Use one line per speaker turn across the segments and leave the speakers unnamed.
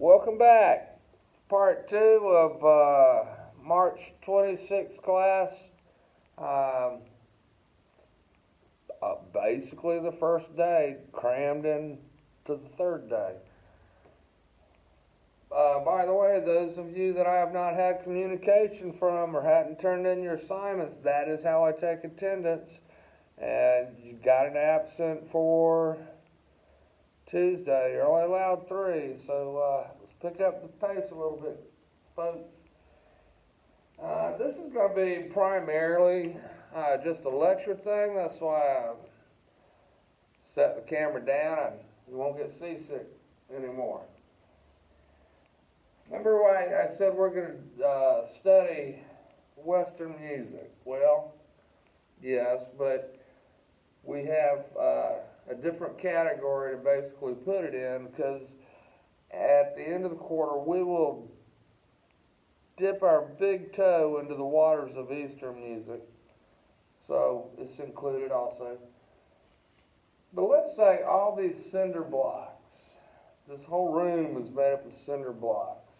Welcome back. Part two of March 26th class. Um, Basically, the first day crammed into the third day. By the way, those of you that I have not had communication from or hadn't turned in your assignments, that is how I take attendance. And you got an absent for Tuesday. You're only allowed 3, so let's pick up the pace a little bit, folks. This is going to be primarily just a lecture thing. That's why I set the camera down and you won't get seasick anymore. Remember why I said we're going to study Western music? Well, yes, but we have a different category to basically put it in because at the end of the quarter we will dip our big toe into the waters of Eastern music. So it's included also. But let's say all these cinder blocks, this whole room is made up of cinder blocks.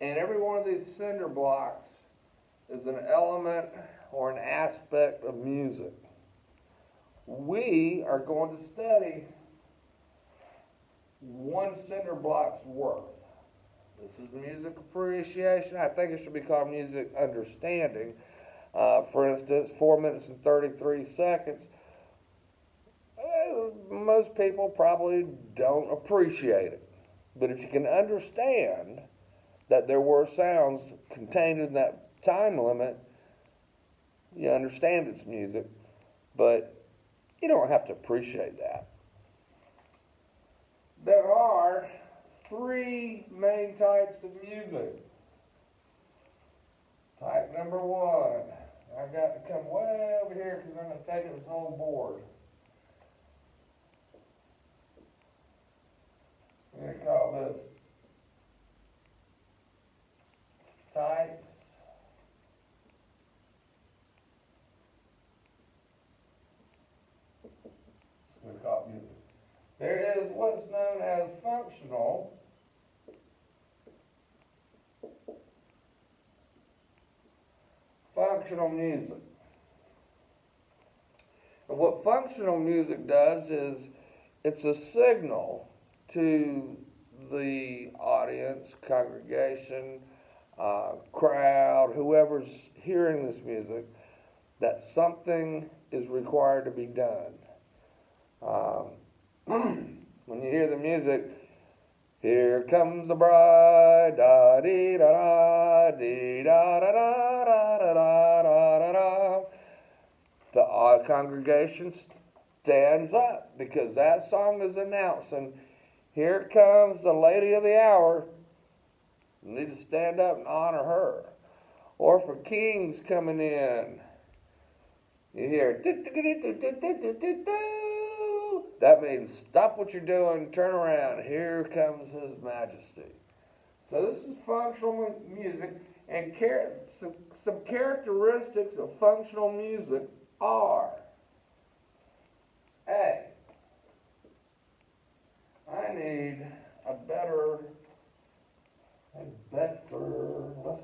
And every one of these cinder blocks is an element or an aspect of music. We are going to study one cinder block's worth. This is music appreciation. I think it should be called music understanding. For instance, 4 minutes and 33 seconds. Most people probably don't appreciate it. But if you can understand that there were sounds contained in that time limit, you understand it's music. But you don't have to appreciate that. There are 3 main types of music. Type number 1. I've got to come way over here because I'm going to take this whole board. I'm going to call this types I'm going to call it music. There is what's known as functional music. And what functional music does is it's a signal to the audience, congregation, crowd, whoever's hearing this music, that something is required to be done. When you hear the music, here comes the bride, da dee da da, dee da da da da da da da da. The congregation stands up because that song is announcing, here comes the lady of the hour. You need to stand up and honor her. Or for kings coming in, you hear, that means stop what you're doing, turn around, here comes His Majesty. So this is functional music, and some characteristics of functional music are, A, I need a better, let's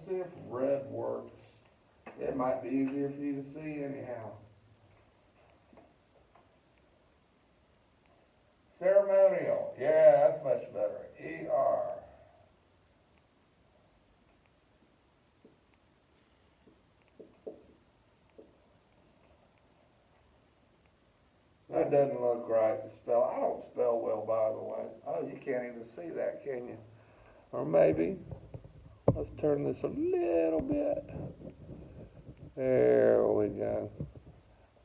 see if red works. It might be easier for you to see anyhow. Ceremonial, yeah, that's much better. ER. That doesn't look right to spell. I don't spell well, by the way. Oh, you can't even see that, can you? Or maybe, let's turn this a little bit. There we go.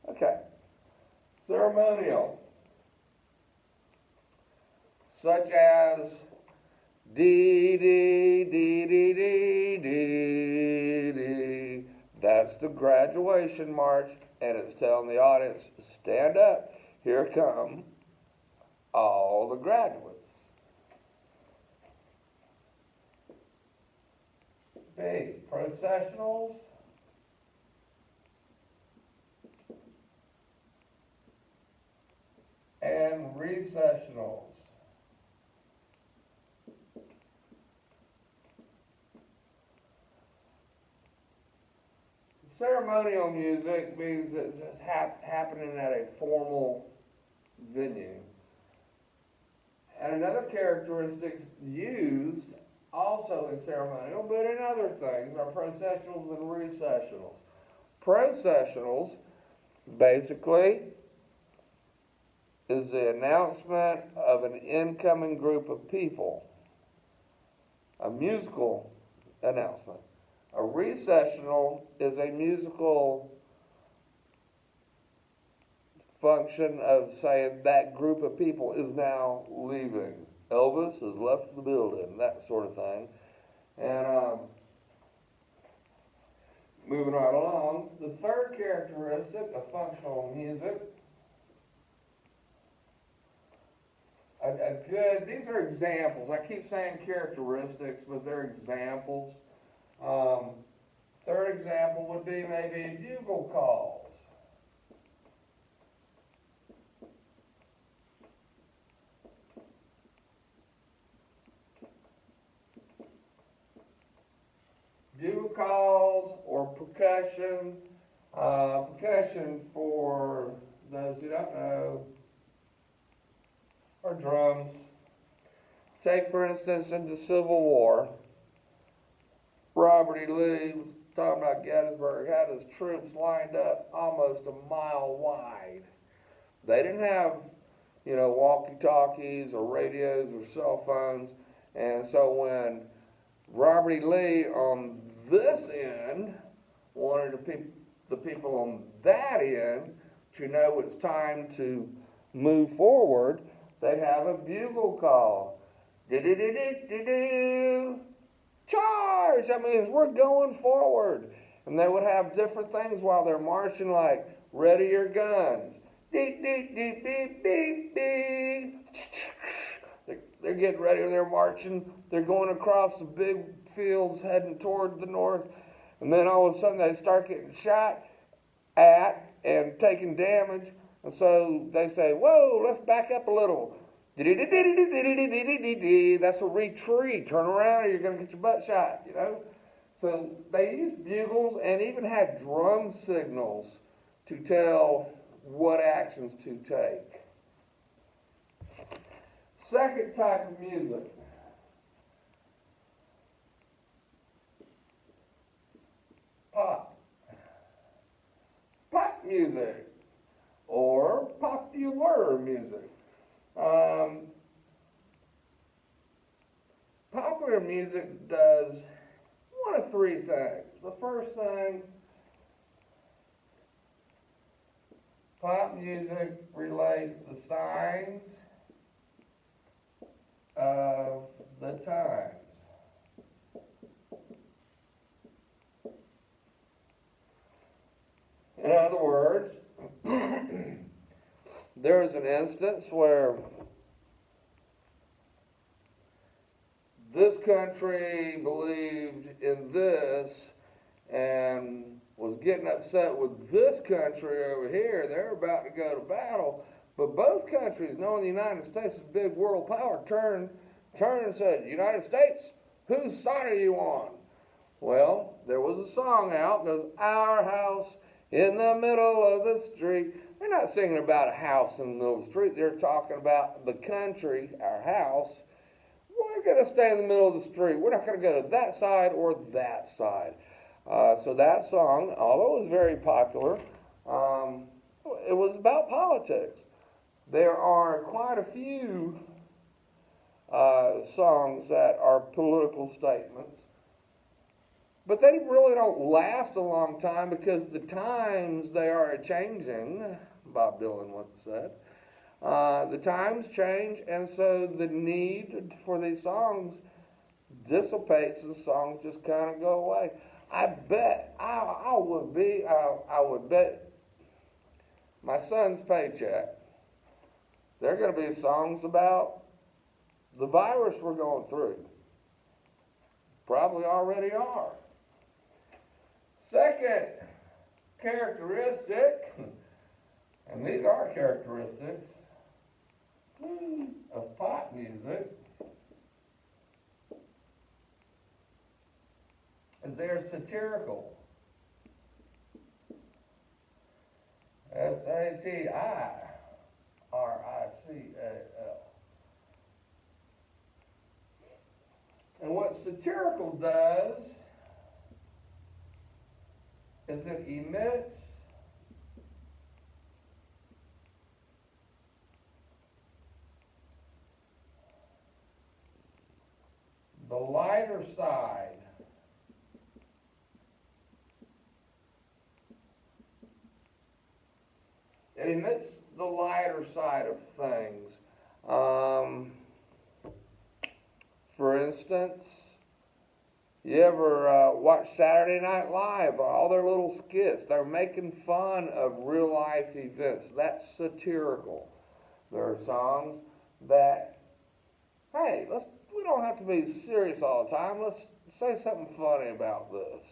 Okay. Ceremonial. Such as dee dee dee dee dee dee dee. That's the graduation march, and it's telling the audience, stand up. Here come all the graduates. B, processionals. And recessionals. ceremonial music means it's happening at a formal venue. And another characteristic used also in ceremonial, but in other things, are processionals and recessionals. Processionals basically is the announcement of an incoming group of people, a musical announcement. A recessional is a musical function of saying that group of people is now leaving. Elvis has left the building, that sort of thing. And moving right along, the third characteristic of functional music, these are examples. I keep saying characteristics, but they're examples. Third example would be maybe bugle calls. Bugle calls or percussion. Percussion, for those who don't know, are drums. Take, for instance, in the Civil War, Robert E. Lee was talking about Gettysburg, had his troops lined up almost a mile wide. They didn't have, walkie-talkies or radios or cell phones. And so when Robert E. Lee on this end wanted the people on that end to know it's time to move forward, they'd have a bugle call. Do-do-do-do-do-do. Charge! That means we're going forward. And they would have different things while they're marching, like ready your guns. Beep, beep, beep, beep, beep, beep. They're getting ready, they're marching. They're going across the big fields heading toward the north. And then all of a sudden they start getting shot at and taking damage. And so they say, whoa, let's back up a little. That's a retreat. Turn around or you're going to get your butt shot, So they used bugles and even had drum signals to tell what actions to take. Second type of music. Pop. Pop music or popular music. Popular music does one of three things. The first thing, pop music relates to signs of the times. In other words, there is an instance where this country believed in this and was getting upset with this country over here. They're about to go to battle. But both countries, knowing the United States is a big world power, turned and said, United States, whose side are you on? Well, there was a song out that goes, our house in the middle of the street. They're not singing about a house in the middle of the street. They're talking about the country, our house. We're going to stay in the middle of the street. We're not going to go to that side or that side. So that song, although it was very popular, it was about politics. There are quite a few songs that are political statements. But they really don't last a long time because the times, they are changing, Bob Dylan once said. The times change, and so the need for these songs dissipates. The songs just kind of go away. I bet I would bet my son's paycheck there are going to be songs about the virus we're going through. Probably already are. Second characteristic, and these are characteristics of pop music, is they're satirical. S-A-T-I-R-I-C-A-L. And what satirical does is it emits the lighter side It emits the lighter side of things. For instance, you ever watch Saturday Night Live? All their little skits, they're making fun of real life events. That's satirical. There are songs that, hey, we don't have to be serious all the time. Let's say something funny about this.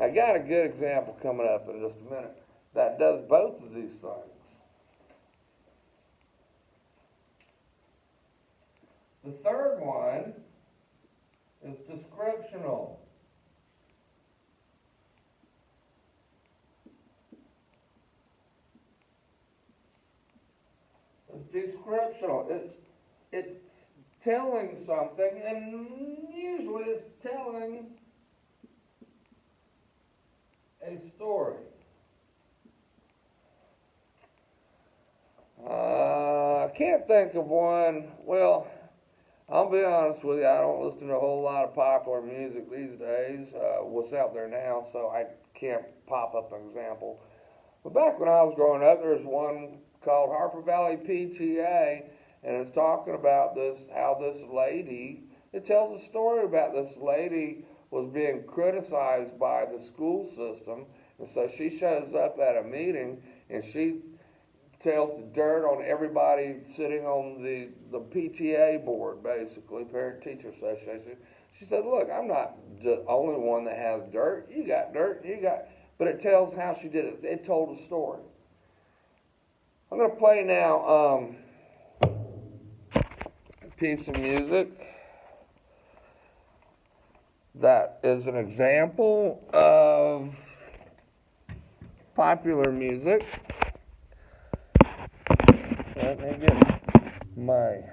I got a good example coming up in just a minute that does both of these things. The third one is descriptional. It's descriptional. It's telling something, and usually it's telling a story. I can't think of one. Well, I'll be honest with you, I don't listen to a whole lot of popular music these days, what's out there now, so I can't pop up an example. But back when I was growing up, there was one called Harper Valley PTA, and it's talking about how this lady, it tells a story about this lady was being criticized by the school system, and so she shows up at a meeting, and she tells the dirt on everybody sitting on the PTA board, basically, Parent Teacher Association. She said, look, I'm not the only one that has dirt. You got dirt, but it tells how she did it. It told a story. I'm going to play now a piece of music that is an example of popular music. Let me get my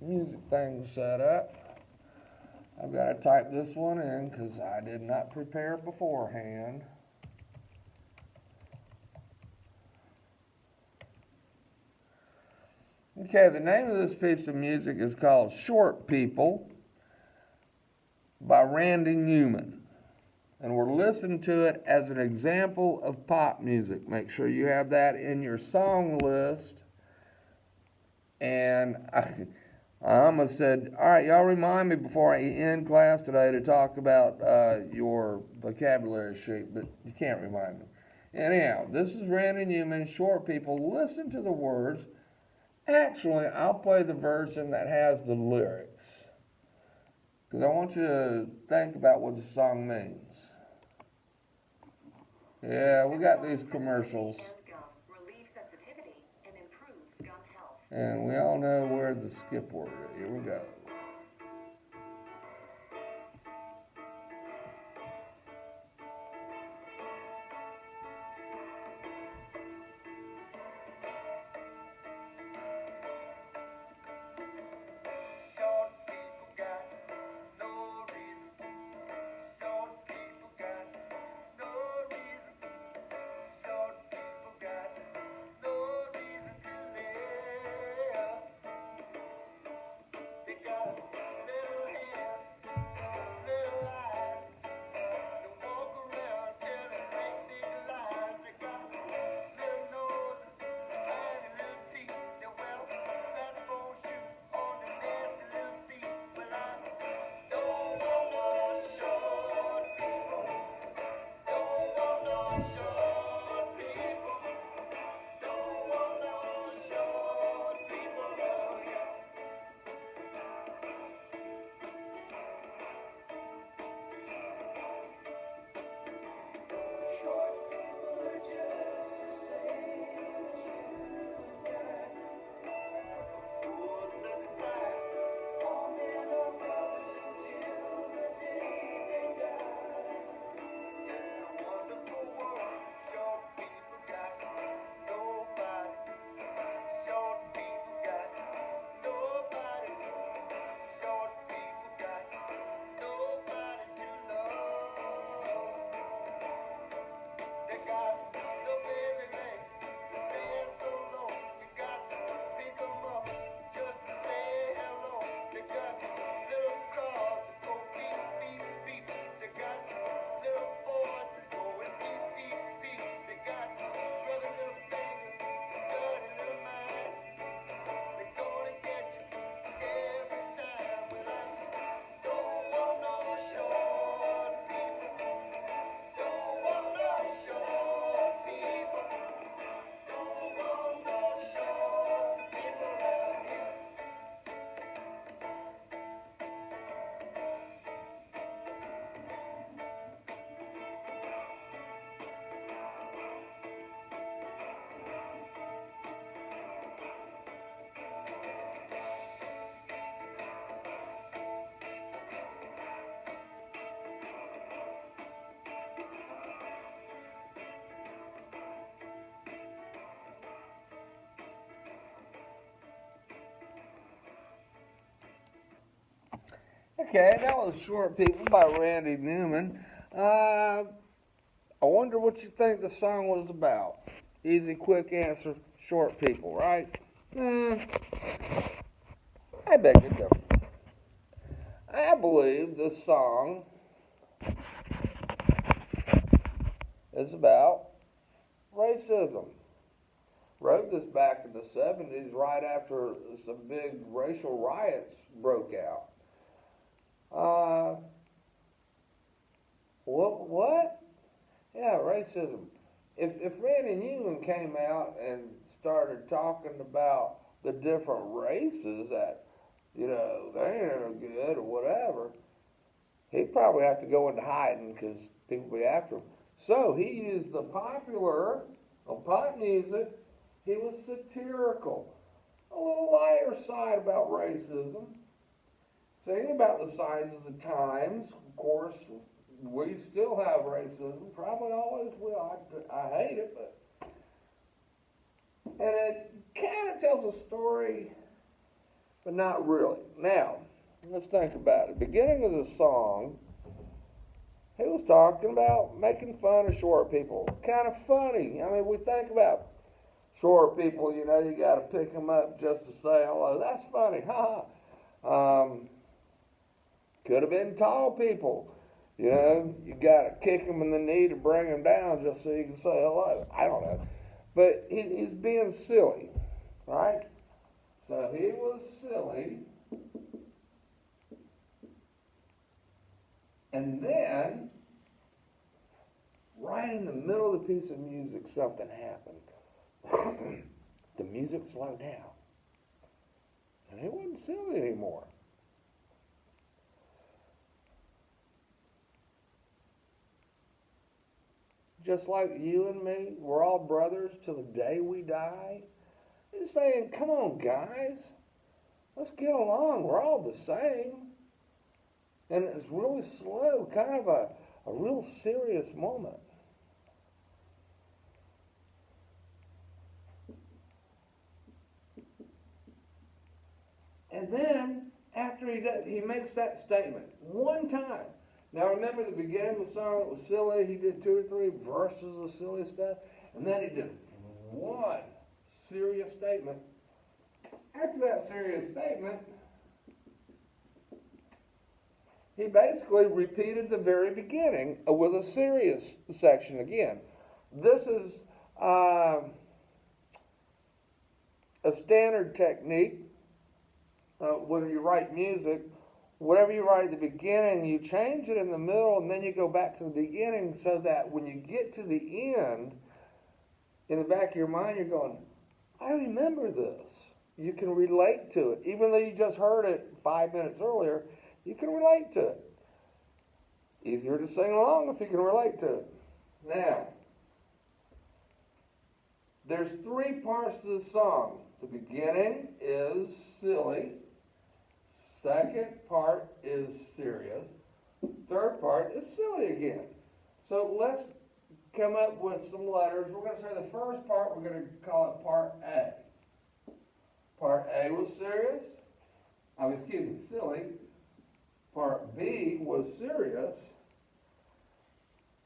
music thing set up. I've got to type this one in because I did not prepare beforehand. Okay, the name of this piece of music is called Short People by Randy Newman. And we're listening to it as an example of pop music. Make sure you have that in your song list. And I almost said, all right, y'all remind me before I end class today to talk about your vocabulary sheet, but you can't remind me. Anyhow, this is Randy Newman, Short People. Listen to the words. Actually, I'll play the version that has the lyrics, because I want you to think about what the song means. Yeah, we got these commercials. And we all know where the skip word is. Here we go. Okay, that was Short People by Randy Newman. I wonder what you think the song was about. Easy, quick answer, Short People, right? I beg to differ. I believe this song is about racism. Wrote this back in the 70s, right after some big racial riots broke out. What? Yeah, racism. If Randy Newman came out and started talking about the different races that, they ain't no good or whatever, he'd probably have to go into hiding because people would be after him. So he used the popular, on pop music, he was satirical. A little lighter side about racism. Saying about the signs of the times, of course, we still have racism, probably always will. I hate it, but. And it kind of tells a story, but not really. Now, let's think about it. Beginning of the song, he was talking about making fun of short people. Kind of funny. I mean, we think about short people, you got to pick them up just to say hello. That's funny, ha. Could have been tall people. You got to kick them in the knee to bring them down just so you can say hello. I don't know. But he's being silly, right? So he was silly. And then, right in the middle of the piece of music, something happened. The music slowed down. And he wasn't silly anymore. Just like you and me, we're all brothers till the day we die. He's saying, come on, guys, let's get along. We're all the same. And it's really slow, kind of a real serious moment. And then, after he makes that statement one time. Now remember the beginning of the song, it was silly. He did 2 or 3 verses of silly stuff. And then he did one serious statement. After that serious statement, he basically repeated the very beginning with a serious section again. This is a standard technique when you write music. Whatever you write at the beginning, you change it in the middle, and then you go back to the beginning so that when you get to the end, in the back of your mind, you're going, I remember this. You can relate to it. Even though you just heard it 5 minutes earlier, you can relate to it. Easier to sing along if you can relate to it. Now, there's 3 parts to the song. The beginning is silly. Second part is serious. Third part is silly again. So let's come up with some letters. We're going to say the first part, we're going to call it part A. Part A was serious. Silly. Part B was serious.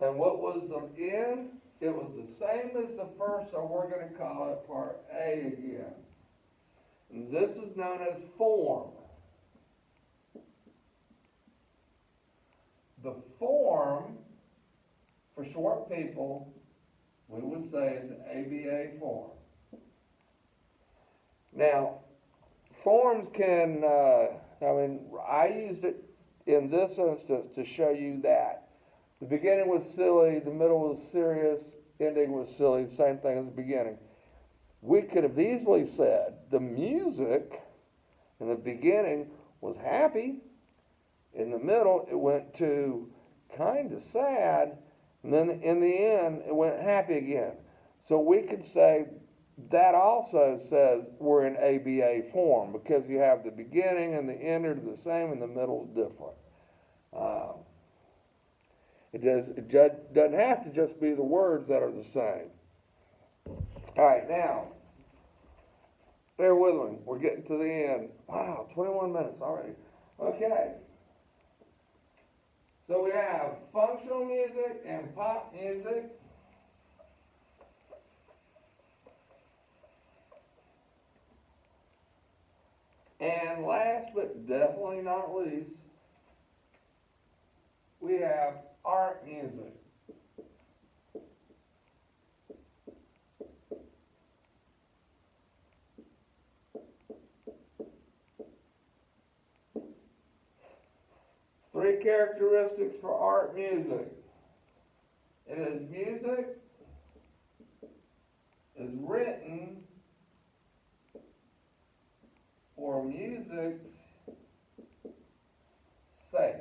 And what was the end? It was the same as the first, so we're going to call it part A again. And this is known as form. The form for short people, we would say is an ABA form. Now, forms can, I used it in this instance to show you that the beginning was silly, the middle was serious, ending was silly, same thing as the beginning. We could have easily said the music in the beginning was happy. In the middle, it went to kind of sad, and then in the end, it went happy again. So we could say that also says we're in ABA form because you have the beginning and the end are the same and the middle is different. It doesn't have to just be the words that are the same. All right, now, bear with me. We're getting to the end. Wow, 21 minutes already. Okay. So we have functional music and pop music. And last but definitely not least, we have art music. Three characteristics for art music. It is music is written for music's sake.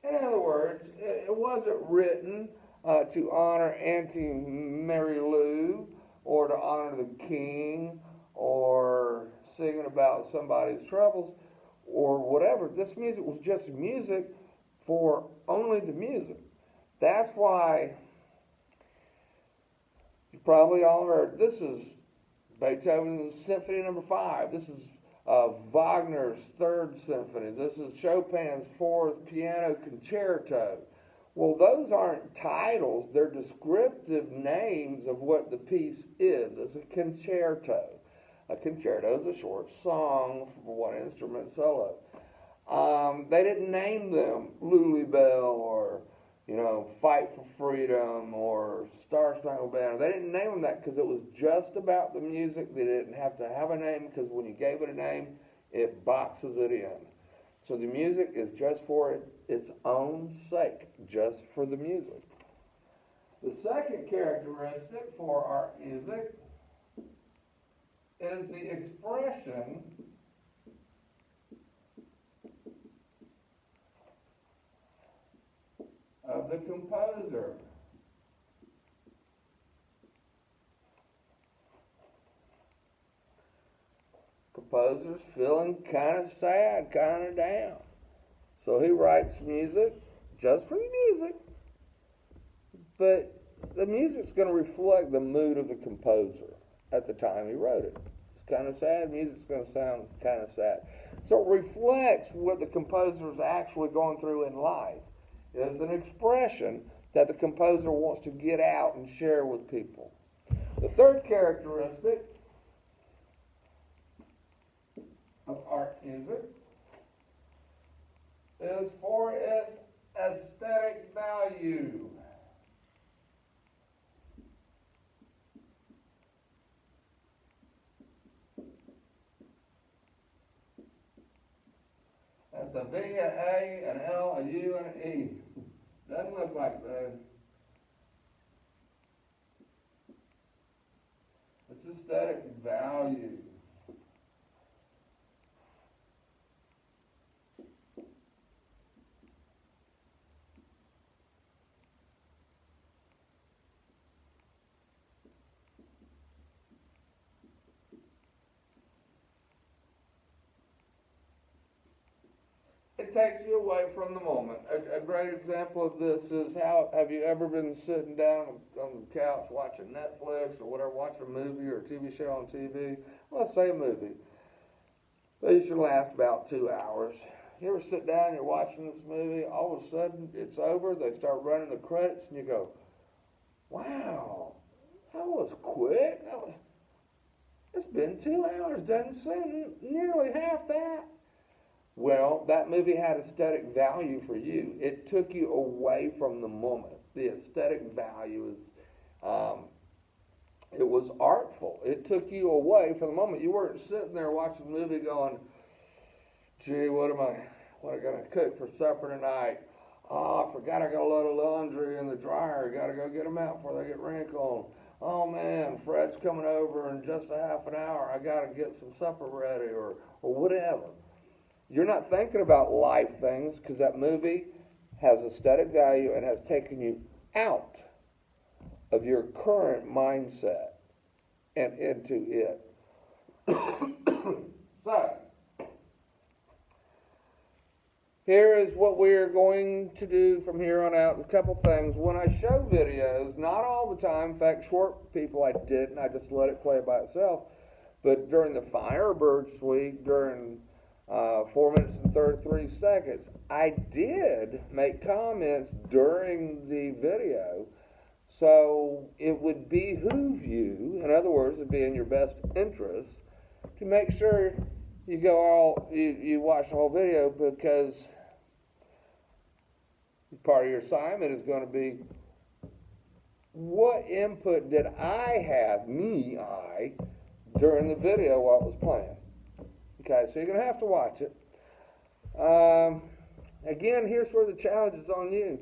In other words, it wasn't written to honor Auntie Mary Lou or to honor the king or singing about somebody's troubles or whatever. This music was just music for only the music. That's why you've probably all heard, this is Beethoven's Symphony No. 5. This is Wagner's Third Symphony. This is Chopin's Fourth Piano Concerto. Well, those aren't titles. They're descriptive names of what the piece is. It's a concerto. A concerto is a short song for one instrument solo. They didn't name them Lulybelle or, Fight for Freedom or Star Spangled Banner. They didn't name them that because it was just about the music. They didn't have to have a name because when you gave it a name, it boxes it in. So the music is just for its own sake, just for the music. The second characteristic for art music is the expression of the composer. Composer's feeling kind of sad, kind of down. So he writes music just for the music, but the music's going to reflect the mood of the composer at the time he wrote it. It's kind of sad, music's going to sound kind of sad. So it reflects what the composer is actually going through in life. It is an expression that the composer wants to get out and share with people. The third characteristic of art music is for its aesthetic value. That's a V, an A, an L, a U, and an E. Doesn't look like that. It's aesthetic value. It takes you away from the moment. A great example of this is have you ever been sitting down on the couch watching Netflix or whatever, watching a movie or a TV show on TV? Let's say a movie. They usually last about 2 hours. You ever sit down and you're watching this movie, all of a sudden it's over, they start running the credits, and you go, wow, that was quick. It's been 2 hours, doesn't seem nearly half that. Well, that movie had aesthetic value for you. It took you away from the moment. The aesthetic value is, it was artful. It took you away from the moment. You weren't sitting there watching the movie going, gee, what am I going to cook for supper tonight? Oh, I forgot I got a load of laundry in the dryer. Got to go get them out before they get wrinkled. Oh man, Fred's coming over in just a half an hour. I got to get some supper ready or whatever. You're not thinking about life things because that movie has aesthetic value and has taken you out of your current mindset and into it. So, here is what we are going to do from here on out. A couple things. When I show videos, not all the time, in fact, short people I didn't. I just let it play by itself. But during the Firebirds week, during 4 minutes and 33 seconds. I did make comments during the video, so it would behoove you, in other words, it'd be in your best interest, to make sure you watch the whole video, because part of your assignment is going to be, what input did I have, during the video while it was playing? Okay, so you're going to have to watch it. Again, here's where the challenge is on you.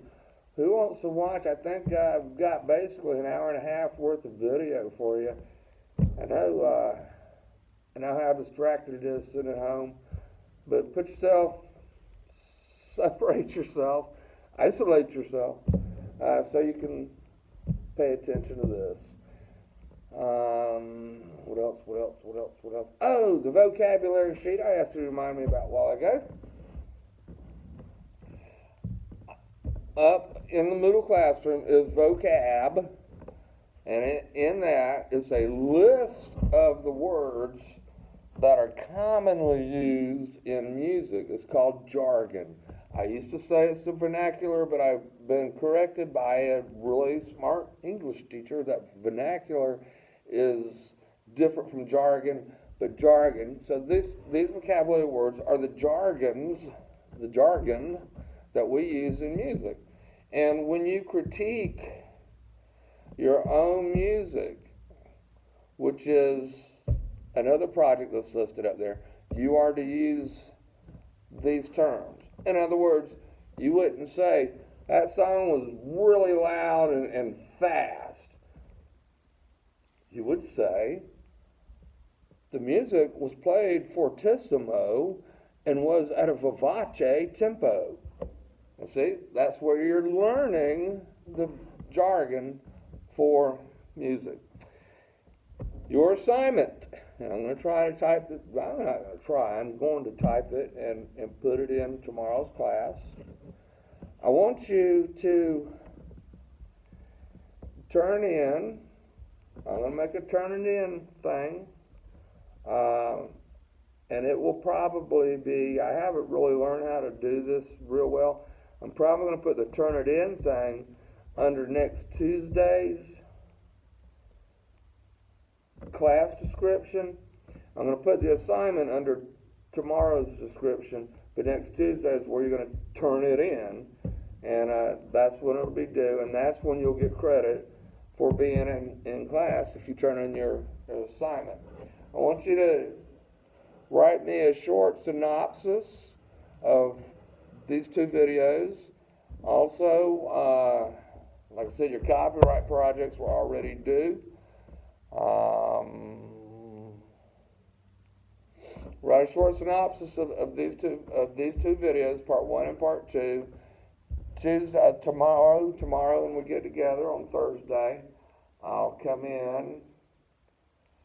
Who wants to watch? I think I've got basically an hour and a half worth of video for you. I know how distracted it is sitting at home, but separate yourself, isolate yourself, so you can pay attention to this. What else? Oh, the vocabulary sheet I asked you to remind me about a while ago. Up in the Moodle Classroom is vocab, and in that is a list of the words that are commonly used in music. It's called jargon. I used to say it's the vernacular, but I've been corrected by a really smart English teacher that vernacular is different from jargon, but jargon. So these vocabulary words are the jargon that we use in music. And when you critique your own music, which is another project that's listed up there, you are to use these terms. In other words, you wouldn't say, that song was really loud and fast. You would say, the music was played fortissimo and was at a vivace tempo. And see, that's where you're learning the jargon for music. Your assignment, and I'm going to try to type it, I'm not going to try, I'm going to type it and put it in tomorrow's class. I want you to turn in, I'm going to make a turn it in thing, and it will probably be, I haven't really learned how to do this real well. I'm probably going to put the turn it in thing under next Tuesday's class description. I'm going to put the assignment under tomorrow's description, but next Tuesday is where you're going to turn it in, and that's when it'll be due, and that's when you'll get credit for being in class if you turn in your assignment. I want you to write me a short synopsis of these two videos. Also, like I said, your copyright projects were already due. Write a short synopsis of these two videos, part 1 and part 2. Tomorrow when we get together on Thursday, I'll come in.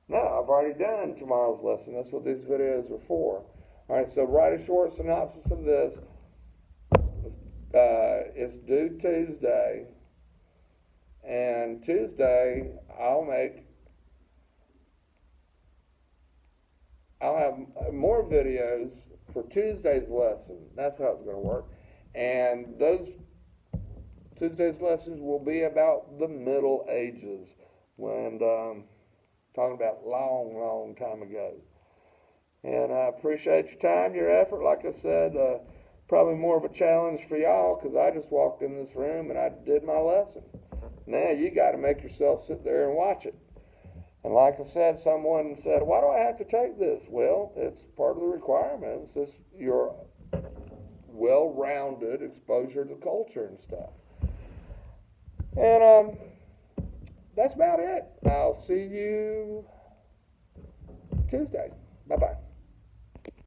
No, I've already done tomorrow's lesson. That's what these videos are for. All right, so write a short synopsis of this. It's due Tuesday, and Tuesday I'll have more videos for Tuesday's lesson. That's how it's going to work. And those Tuesday's lessons will be about the Middle Ages, when talking about long time ago. And I appreciate your time, your effort. Like I said, probably more of a challenge for y'all, because I just walked in this room and I did my lesson. Now you got to make yourself sit there and watch it. And like I said, someone said, why do I have to take this? Well, it's part of the requirements. It's your well-rounded exposure to culture and stuff. And that's about it. I'll see you Tuesday. Bye-bye.